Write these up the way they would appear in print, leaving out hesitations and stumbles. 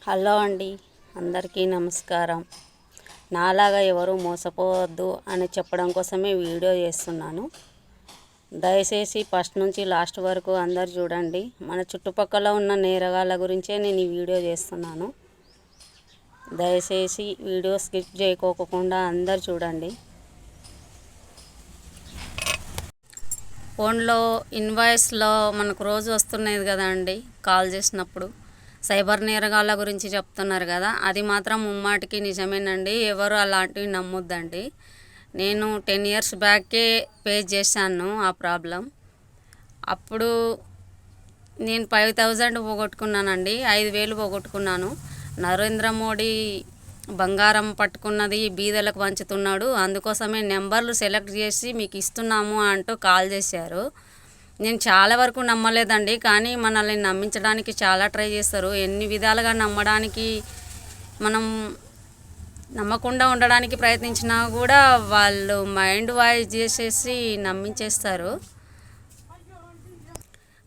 Hello అండి, అందరికీ నమస్కారం. నాలాగా ఎవరు మోసపోవద్దు అని చెప్పడం కోసమే వీడియో చేస్తున్నాను. దయచేసి ఫస్ట్ నుంచి లాస్ట్ వరకు అందరు చూడండి. మన చుట్టుపక్కల ఉన్న నేరగాళ్ళ గురించే నేను ఈ వీడియో చేస్తున్నాను. దయచేసి వీడియో స్కిప్ చేయకోకుండా అందరు చూడండి. ఫోన్లో ఇన్వాయిస్లో మనకు రోజు వస్తున్నది కదా అండి, కాల్ చేసినప్పుడు సైబర్ నేరగాళ్ళ గురించి చెప్తున్నారు కదా, అది మాత్రం ముమ్మాటికి నిజమేనండి. ఎవరు అలాంటివి నమ్మొద్దండి. నేను 10 years బ్యాకే ఫేస్ చేశాను ఆ ప్రాబ్లం. అప్పుడు నేను 5,000 పోగొట్టుకున్నానండి, 5,000 పోగొట్టుకున్నాను. నరేంద్ర మోడీ బంగారం పట్టుకున్నది బీదలకు పంచుతున్నాడు, అందుకోసమే నెంబర్లు సెలెక్ట్ చేసి మీకు ఇస్తున్నాము అంటూ కాల్ చేశారు. నేను చాలా వరకు నమ్మలేదండి, కానీ మనల్ని నమ్మించడానికి చాలా ట్రై చేస్తారు. ఎన్ని విధాలుగా నమ్మడానికి మనం నమ్మకుండా ఉండడానికి ప్రయత్నించినా కూడా వాళ్ళు మైండ్ వాయిస్ చేసేసి నమ్మించేస్తారు.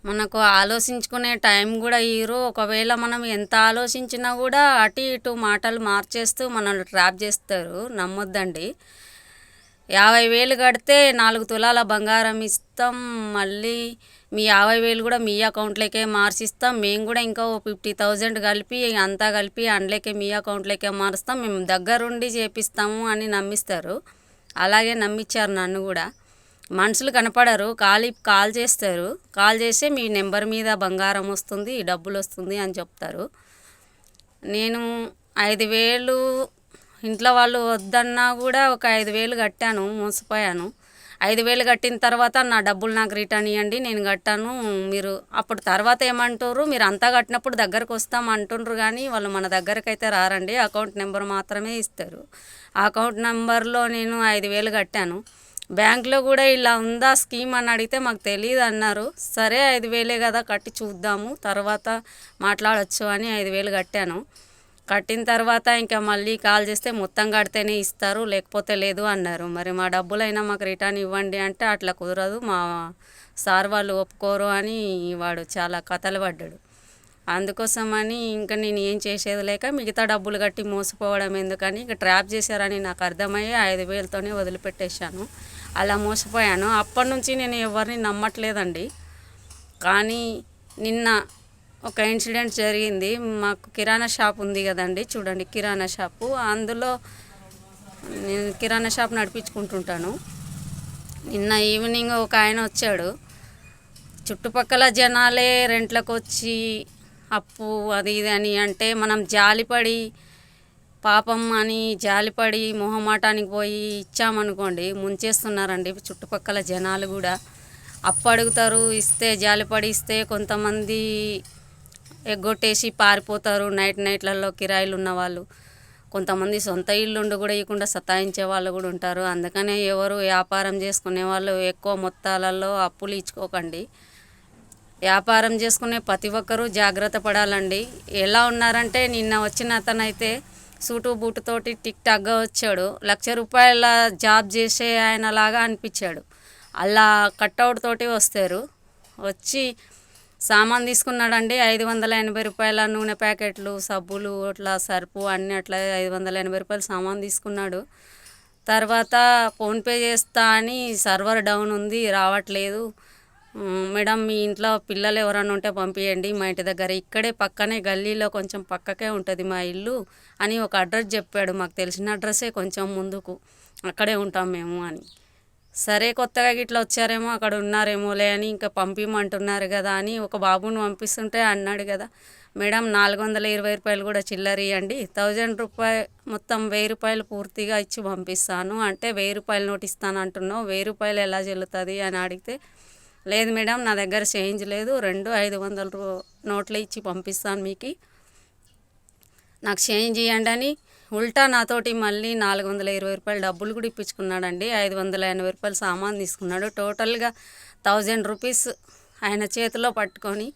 మనకు ఆలోచించుకునే టైం కూడా ఇవ్వరు. ఒకవేళ మనం ఎంత ఆలోచించినా కూడా అటు ఇటు మాటలు మార్చేస్తూ మనల్ని ట్రాప్ చేస్తారు. నమ్మొద్దండి. 50,000 కడితే 4 తులాల బంగారం ఇస్తాం, మళ్ళీ మీ 50,000 కూడా మీ అకౌంట్లోకే మార్చిస్తాం, మేము కూడా ఇంకా 50,000 కలిపి అంతా కలిపి అందులోకే మీ అకౌంట్లోకే మారుస్తాం, మేము దగ్గరుండి చేపిస్తాము అని నమ్మిస్తారు. అలాగే నమ్మించారు నన్ను కూడా. మనుషులు కనపడరు, కాల్ చేస్తారు. కాల్ చేసి మీ నెంబర్ మీద బంగారం వస్తుంది, డబ్బులు వస్తుంది అని చెప్తారు. నేను 5,000 ఇంట్లో వాళ్ళు వద్దన్నా కూడా ఒక 5,000 కట్టాను, మోసపోయాను. 5,000 కట్టిన తర్వాత నా డబ్బులు నాకు రిటర్న్ ఇవ్వండి, నేను కట్టాను. మీరు అప్పుడు తర్వాత ఏమంటారు, మీరు అంతా కట్టినప్పుడు దగ్గరకు వస్తాం అంటుండ్రు, కానీ వాళ్ళు మన దగ్గరకు అయితే రారండి, అకౌంట్ నెంబర్ మాత్రమే ఇస్తారు. ఆ అకౌంట్ నెంబర్లో నేను 5,000 కట్టాను. బ్యాంకులో కూడా ఇలా ఉందా స్కీమ్ అని అడిగితే మాకు తెలియదు అన్నారు. సరే 5,000 కదా కట్టి చూద్దాము, తర్వాత మాట్లాడవచ్చు అని 5,000 కట్టాను. కట్టిన తర్వాత ఇంకా మళ్ళీ కాల్ చేస్తే మొత్తం కడితేనే ఇస్తారు, లేకపోతే లేదు అన్నారు. మరి మా డబ్బులైనా మాకు రిటర్న్ ఇవ్వండి అంటే అట్లా కుదరదు, మా సార్ వాళ్ళు ఒప్పుకోరు అని వాడు చాలా కథలు పడ్డాడు. అందుకోసమని ఇంకా నేను ఏం చేసేది లేక మిగతా డబ్బులు కట్టి మోసపోవడం ఎందుకని ఇంకా ట్రాప్ చేశారని నాకు అర్థమయ్యి 5,000తోనే వదిలిపెట్టేశాను. అలా మోసపోయాను. అప్పటి నుంచి నేను ఎవరిని నమ్మట్లేదండి. కానీ నిన్న ఒక ఇన్సిడెంట్ జరిగింది. మాకు కిరాణా షాప్ ఉంది కదండి, చూడండి కిరాణా షాపు, అందులో నేను కిరాణా షాప్ నడిపించుకుంటుంటాను. నిన్న ఈవినింగ్ ఒక ఆయన వచ్చాడు. చుట్టుపక్కల జనాలే రెంట్లకు వచ్చి అప్పు అది ఇది అని అంటే మనం జాలిపడి పాపం అని జాలిపడి మొహమాటానికి పోయి ఇచ్చామనుకోండి, ముంచేస్తున్నారండి చుట్టుపక్కల జనాలు కూడా. అప్పు అడుగుతారు, ఇస్తే జాలిపడి ఇస్తే కొంతమంది ఎగ్గొట్టేసి పారిపోతారు. నైట్లలో కిరాయిలు ఉన్న వాళ్ళు, కొంతమంది సొంత ఇల్లుండి కూడా ఇవ్వకుండా సతాయించే వాళ్ళు కూడా ఉంటారు. అందుకనే ఎవరు వ్యాపారం చేసుకునే వాళ్ళు ఎక్కువ మొత్తాలలో అప్పులు ఇచ్చుకోకండి. వ్యాపారం చేసుకునే ప్రతి ఒక్కరూ జాగ్రత్త పడాలండి. ఎలా ఉన్నారంటే నిన్న వచ్చిన అతనైతే సూటు బూటుతోటి టిక్ టాక్గా వచ్చాడు. ₹1,00,000 జాబ్ చేసే ఆయనలాగా అనిపించాడు. అలా కట్అవుట్ తోటి వస్తారు. వచ్చి సామాన్ తీసుకున్నాడండి. ₹580 నూనె ప్యాకెట్లు, సబ్బులు, అట్లా సర్పు అన్నీ అట్లా ₹580 సామాన్ తీసుకున్నాడు. తర్వాత ఫోన్పే చేస్తా అని సర్వర్ డౌన్ ఉంది, రావట్లేదు మేడం, మీ ఇంట్లో పిల్లలు ఎవరైనా ఉంటే పంపించండి, మా ఇంటి దగ్గర ఇక్కడే పక్కనే గల్లీలో కొంచెం పక్కకే ఉంటుంది మా ఇల్లు అని ఒక అడ్రస్ చెప్పాడు. మాకు తెలిసిన అడ్రస్సే, కొంచెం ముందుకు, అక్కడే ఉంటాం మేము అని. సరే కొత్తగా ఇట్లా వచ్చారేమో అక్కడ ఉన్నారేమోలే అని ఇంకా పంపించమంటున్నారు కదా అని ఒక బాబుని పంపిస్తుంటే అన్నాడు కదా, మేడం ₹420 కూడా చిల్లర ఇవ్వండి, ₹1,000 మొత్తం ₹1,000 పూర్తిగా ఇచ్చి పంపిస్తాను అంటే, ₹1,000 నోట్ ఇస్తాను అంటున్నావు, ₹1,000 ఎలా చెల్లుతుంది అని అడిగితే, లేదు మేడం నా దగ్గర చేంజ్ లేదు, 500 నోట్లు ఇచ్చి పంపిస్తాను మీకు, నాకు చేంజ్ ఇవ్వండి అని ఉల్టా నాతోటి మళ్ళీ ₹420 డబ్బులు కూడా ఇప్పించుకున్నాడండి. ₹580 సామాన్ తీసుకున్నాడు. టోటల్గా ₹1,000 ఆయన చేతిలో పట్టుకొని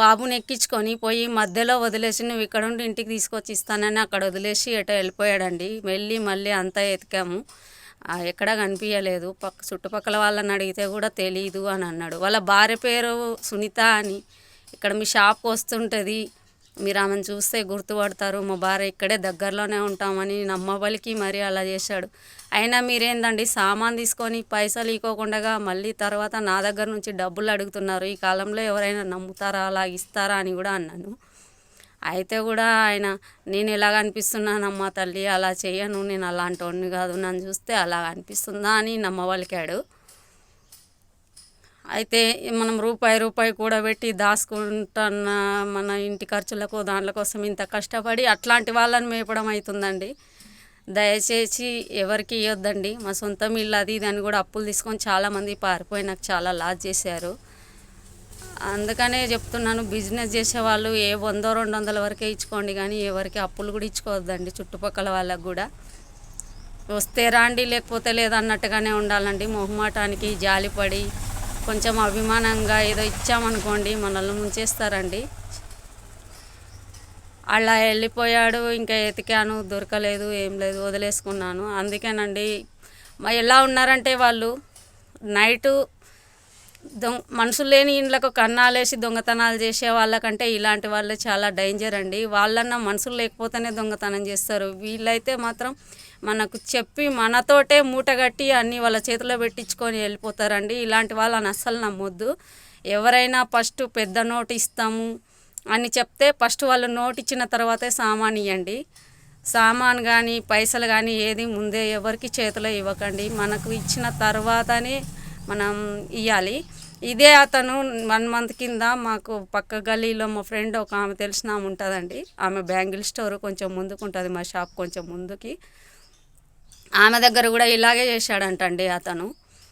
బాబుని ఎక్కించుకొని పోయి మధ్యలో వదిలేసి, నువ్వు ఇక్కడ ఉండి ఇంటికి తీసుకొచ్చి ఇస్తానని అక్కడ వదిలేసి ఎటో వెళ్ళిపోయాడండి. మళ్ళీ అంతా ఎతికాము, ఎక్కడా కనిపించలేదు. చుట్టుపక్కల వాళ్ళని అడిగితే కూడా తెలీదు అని అన్నాడు. వాళ్ళ భార్య పేరు సునీత అని, ఇక్కడ మీ షాప్కి వస్తుంటుంది, మీరు ఆమెను చూస్తే గుర్తుపడతారు, మా భార్య ఇక్కడే దగ్గరలోనే ఉంటామని నమ్మబలికి మరి అలా చేశాడు. అయినా మీరేందండి సామాన్ తీసుకొని పైసలు ఇవ్వకుండా మళ్ళీ తర్వాత నా దగ్గర నుంచి డబ్బులు అడుగుతున్నారు, ఈ కాలంలో ఎవరైనా నమ్ముతారా, అలా ఇస్తారా అని కూడా అన్నాను. అయితే కూడా ఆయన, నేను ఎలాగ అనిపిస్తున్నానమ్మా తల్లి, అలా చేయను, నేను అలాంటి వాడిని కాదు, నన్ను చూస్తే అలా అనిపిస్తుందా అని నమ్మవలికాడు. అయితే మనం రూపాయి కూడబెట్టి దాచుకుంటున్న మన ఇంటి ఖర్చులకు దాంట్ల కోసం ఇంత కష్టపడి అట్లాంటి వాళ్ళని మేపడం అవుతుందండి. దయచేసి ఎవరికి ఇవ్వద్దండి. మా సొంతం ఇల్లు అది ఇది అని కూడా అప్పులు తీసుకొని చాలామంది పారిపోయి నాకు చాలా లాస్ చేశారు. అందుకనే చెప్తున్నాను, బిజినెస్ చేసేవాళ్ళు 100-200 వరకే ఇచ్చుకోండి, కానీ ఎవరికి అప్పులు కూడా ఇచ్చుకోవద్దండి. చుట్టుపక్కల వాళ్ళకు కూడా వస్తే రాండి లేకపోతే లేదన్నట్టుగానే ఉండాలండి. మొహమాటానికి జాలిపడి కొంచెం అభిమానంగా ఏదో ఇచ్చామనుకోండి మనల్ని ముంచేస్తారండి. అలా వెళ్ళిపోయాడు, ఇంకా ఎతికాను దొరకలేదు, ఏం లేదు, వదిలేసుకున్నాను. అందుకేనండి ఎలా ఉన్నారంటే వాళ్ళు నైటు మనుషులు లేని ఇండ్లకు కన్నాలేసి దొంగతనాలు చేసే వాళ్ళకంటే ఇలాంటి వాళ్ళు చాలా డేంజర్ అండి. వాళ్ళన్నా మనుషులు లేకపోతేనే దొంగతనం చేస్తారు, వీళ్ళైతే మాత్రం మనకు చెప్పి మనతోటే మూటగట్టి అన్నీ వాళ్ళ చేతిలో పెట్టించుకొని వెళ్ళిపోతారండి. ఇలాంటి వాళ్ళని అస్సలు నమ్మొద్దు. ఎవరైనా ఫస్ట్ పెద్ద నోటు ఇస్తాము అని చెప్తే ఫస్ట్ వాళ్ళు నోటు ఇచ్చిన తర్వాతే సామాన్ ఇవ్వండి. సామాన్ కానీ పైసలు కానీ ఏది ముందే ఎవరికి చేతిలో ఇవ్వకండి, మనకు ఇచ్చిన తర్వాతనే మనం ఇవ్వాలి. ఇదే అతను 1 మంత్ కింద మాకు పక్క గల్లీలో మా ఫ్రెండ్ ఒక ఆమె తెలిసిన ఆమె ఉంటుందండి, ఆమె బ్యాంగిల్ స్టోర్ కొంచెం ముందుకు ఉంటుంది, మా షాప్ కొంచెం ముందుకి. ఆమె దగ్గర కూడా ఇలాగే చేశాడంటండి అతను.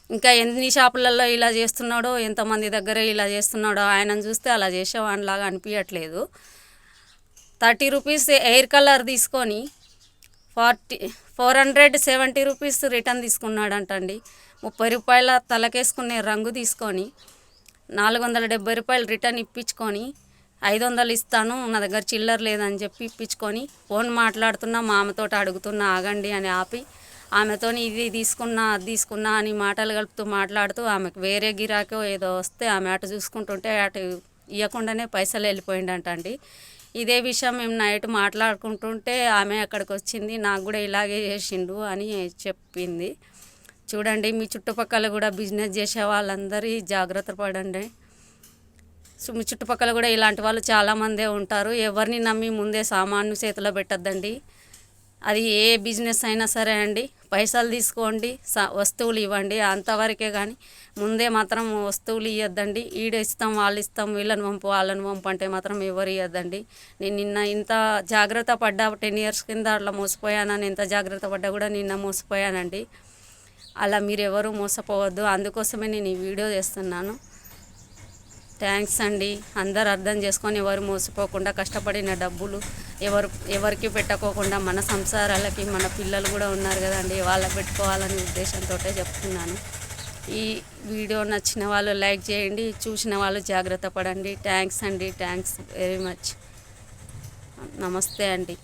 ఇంకా ఎన్ని షాపులలో ఇలా చేస్తున్నాడో, ఎంతమంది దగ్గర ఇలా చేస్తున్నాడో ఆయనను చూస్తే అలా చేసేవాడిలాగా అనిపించట్లేదు. 30 రూపీస్ ఎయిర్ కలర్ తీసుకొని 470 రూపీస్ రిటర్న్ తీసుకున్నాడంటండి. 30 రూపాయల తలకేసుకునే రంగు తీసుకొని 470 రూపాయలు రిటర్న్ ఇప్పించుకొని 500 ఇస్తాను, నా దగ్గర చిల్లర లేదని చెప్పి ఇప్పించుకొని ఫోన్ మాట్లాడుతున్నా, మా ఆమెతో అడుగుతున్నా ఆగండి అని ఆపి ఆమెతో ఇది తీసుకున్నా అది తీసుకున్నా అని మాటలు కలుపుతూ మాట్లాడుతూ ఆమెకు వేరే గిరాకో ఏదో వస్తే ఆమె అటు చూసుకుంటుంటే అటు ఇవ్వకుండానే పైసలు వెళ్ళిపోయిందంటండి. ఇదే విషయం మేము నైట్ మాట్లాడుకుంటుంటే ఆమె అక్కడికి వచ్చింది, నాకు కూడా ఇలాగే చేసిండు అని చెప్పింది. చూడండి, మీ చుట్టుపక్కల కూడా బిజినెస్ చేసే వాళ్ళందరూ జాగ్రత్త పడండి. సో మీ చుట్టుపక్కల కూడా ఇలాంటి వాళ్ళు చాలామందే ఉంటారు. ఎవరిని నమ్మి ముందే సామాను చేతిలో పెట్టద్దండి. అది ఏ బిజినెస్ అయినా సరే అండి, పైసలు తీసుకోండి, వస్తువులు ఇవ్వండి అంతవరకే, కానీ ముందే మాత్రం వస్తువులు ఇవ్వద్దండి. ఇస్తాం వాళ్ళు ఇస్తాం, వీళ్ళని పంపు వాళ్ళని పంపు అంటే మాత్రం ఎవరు ఇవ్వద్దండి. నేను నిన్న ఇంత జాగ్రత్త పడ్డా, 10 years కింద అట్లా మోసపోయానని ఎంత జాగ్రత్త పడ్డా కూడా నిన్న మోసపోయానండి. అలా మీరు ఎవరు మోసపోవద్దు, అందుకోసమే నేను ఈ వీడియో చేస్తున్నాను. థ్యాంక్స్ అండి. అందరు అర్థం చేసుకొని ఎవరు మోసపోకుండా కష్టపడిన డబ్బులు ఎవరికి పెట్టుకోకుండా మన సంసారాలకి, మన పిల్లలు కూడా ఉన్నారు కదండి, వాళ్ళకి పెట్టుకోవాలనే ఉద్దేశంతో చెప్తున్నాను. ఈ వీడియో నచ్చిన వాళ్ళు లైక్ చేయండి, చూసిన వాళ్ళు జాగ్రత్త పడండి. థ్యాంక్స్ అండి, థ్యాంక్స్ వెరీ మచ్. నమస్తే అండి.